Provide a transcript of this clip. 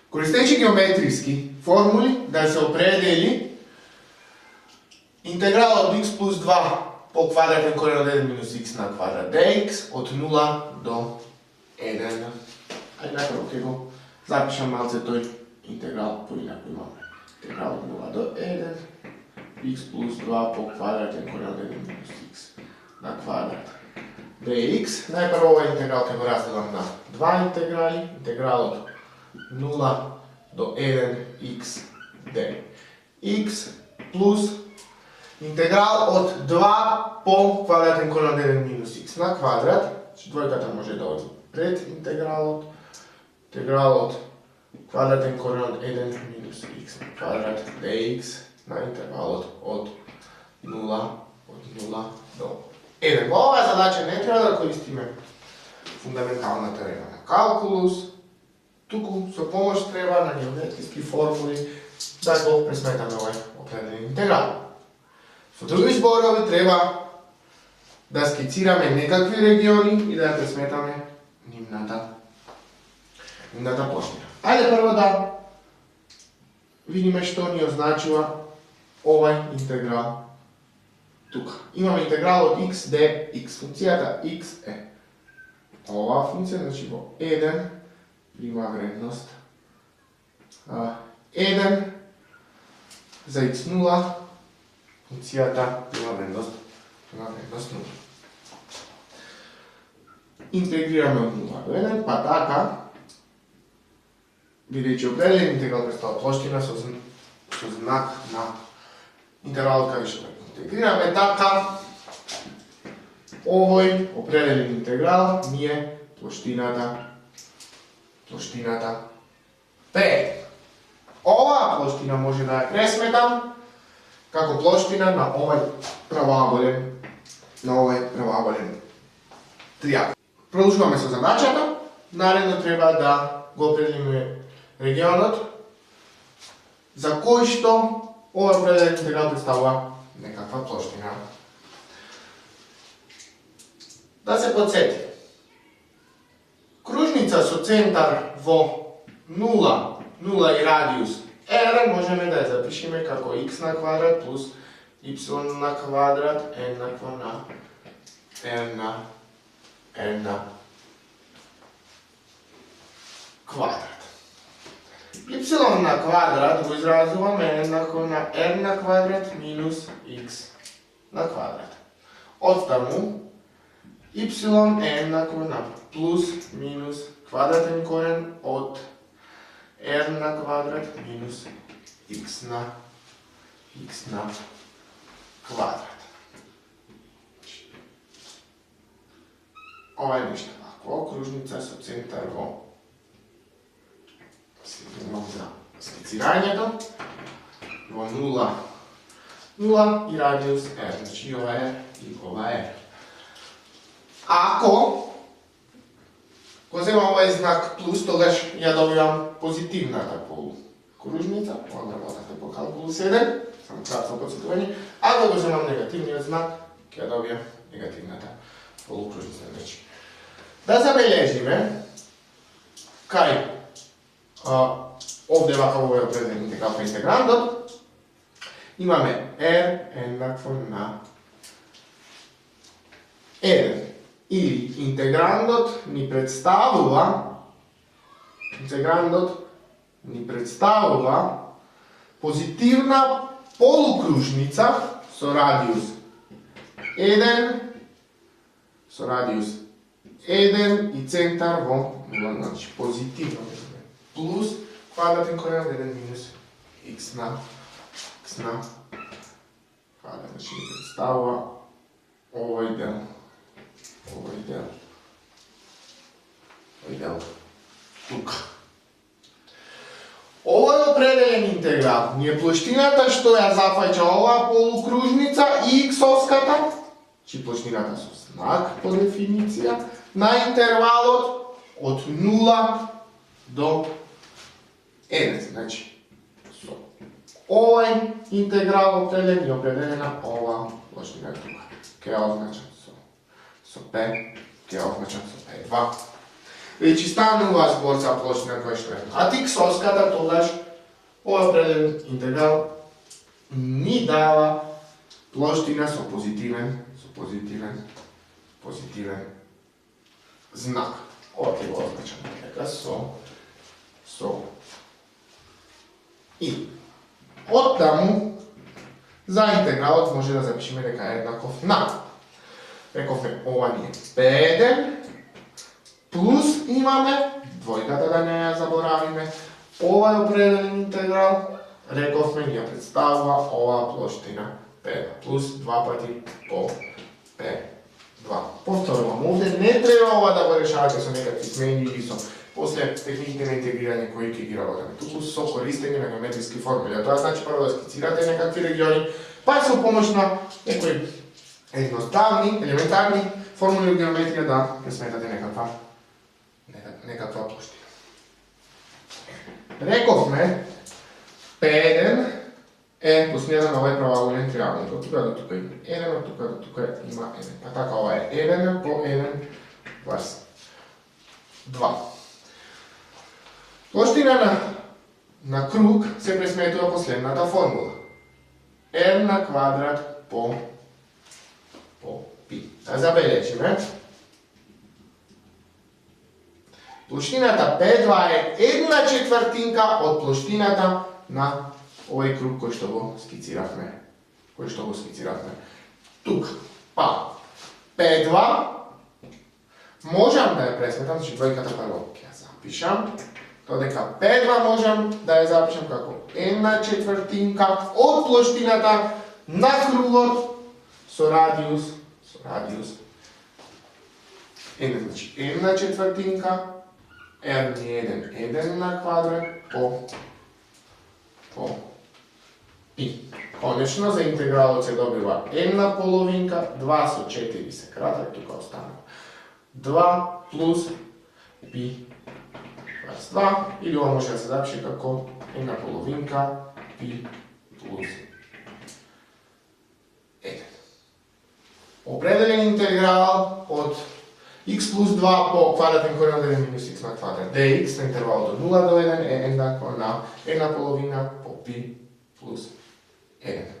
Koristeći geometrijski formuli da se opredeli integral od x plus 2 po kvadratnom korijenu od 1 minus x na kvadrat dx od 0 do 1. Ajde najprvo kaj go zapišem malce toj integral po inaku imamo. Integral od 0 do 1 x plus 2 po kvadratnom korijenu od 1 minus x na kvadrat dx. Najprvo ovaj integral kaj go razdelam na dva integrali. Integral od 0 do 1 x dx plus integral od 2 po kvadratnom korijenu od 1 minus x na kvadrat. Dvojkata može doći pred integral od kvadratnom korijenu od 1 minus x na kvadrat dx na interval od 0 do 1. Ova zadaća ne treba da koristime fundamentalna teorema na kalkulus. Tuku za pomoć treba na geometrijski formuli da go presmetame ovaj opredeljeni integral. Sa drugim zborovi treba da skicirame nekakvi regioni i da presmetame njimnata ploština. Ajde prvo da vidimo što ni označiva ovaj integral tuka. Imamo integral od x dx, funkcijata x e. Ova funkcija, znači 1 prima vrednost 1 za x0, funkcijata prima vrednost 0. Integriramo od 0 do 1, pa taka, videći opredeljeni integral predstavlja ploština sa znak na intervalu kada više integriramo, taka ovoj opredeljeni integral nije ploštinata P. Ova ploština može da je presmetam kako ploština na ovaj pravoagoljen triangel. Продолжуваме со задачата. Наредно треба да го определиме регионот за кој што овој определен интеграл представува некаква плоштина. Да се подсети. Кружница со центар во 0 и радиус r можеме да ја запишеме како x на квадрат плюс y на квадрат еднакво на r на квадрат. Y на квадрат го изразуваме еднакво на r на квадрат минус x на квадрат. Оттаму y е еднакво на плюс минус квадратен корен од r на квадрат минус x на квадрат. Ова е нешто вако, кружница со центар во за скицирањето во 0 и радиус r, значи ова е и ова е. Ако го земам овај знак плюс, тогаш ја добивам позитивната полукружница, ова работата по калкулус 1, само кратко подсетување. Ако го земам негативниот знак, ќе ја добијам негативната полукружница. Значи, да забележиме кај овде вака овој определен интеграл по интеграндот имаме r еднакво на 1. Или интеграндот ни представува позитивна полукружница со радиус 1 и центар во 0, значи позитивно плюс квадратен корен од 1 минус x на квадрат, значи ни представува овој дел тука. Овој определен интеграл ни е плоштината што ја зафаќа оваа полукружница и x-оската, чи плоштината со знак по дефиниција, на интервалот од 0 до 1. Значи, со овој интеграл определен и определена оваа плоштина тука. Ке ја означам со P, ке ја означам со P2. Значи станува збор за площина која што е над x-оската, тогаш овој определен интеграл ни дава площина со позитивен знак. Ова ќе го означам дека со и оттаму за интегралот може да запишеме дека е еднаков на. Рековме ова ни е P1 плюс имаме двојката да не ја заборавиме. Ова е определен интеграл, рековме ни ја представува оваа площина P1 плюс 2 пати по P2. Повторувам, овде не треба ова да го решавате со некакви смени или со после техниките на интегрирање кои ќе ги работаме. Туку со користење на геометриски формули. А тоа значи прво да скицирате некакви региони, па со помош на некои едноставни, елементарни формули од геометрија да ќе сметате некаква площина. Рековме P1 е площината на овој правоаголен триъгълник. Од тука до тука има 1, од тука до тука има 1. Па така ова е 1 по 1 плюс 2. Площина на круг се пресметува по следната формула. R на квадрат по π. Да забележиме. Площината P2 е 1/4 од площината на овој круг кој што го скициравме. Тук. Па P2 можам да ја пресметам, значи двојката прво ќе ја запишам. Тоа дека P2 можам да ја запишам како 1/4 од площината на кругот со радиус. Значи 1/4 R ни е 1 на квадрат по π. Конечно, за интегралот се добива 1/2, 2 со 4 се крата, тука останува 2 плюс π плюс 2, или ова може да се запише како 1/2 π плюс 1. Определен интеграл од x плюс 2 по квадратен корен од 1 минус x на квадрат dx на интервалот од 0 до 1 е еднакво на 1/2 по π плюс 1.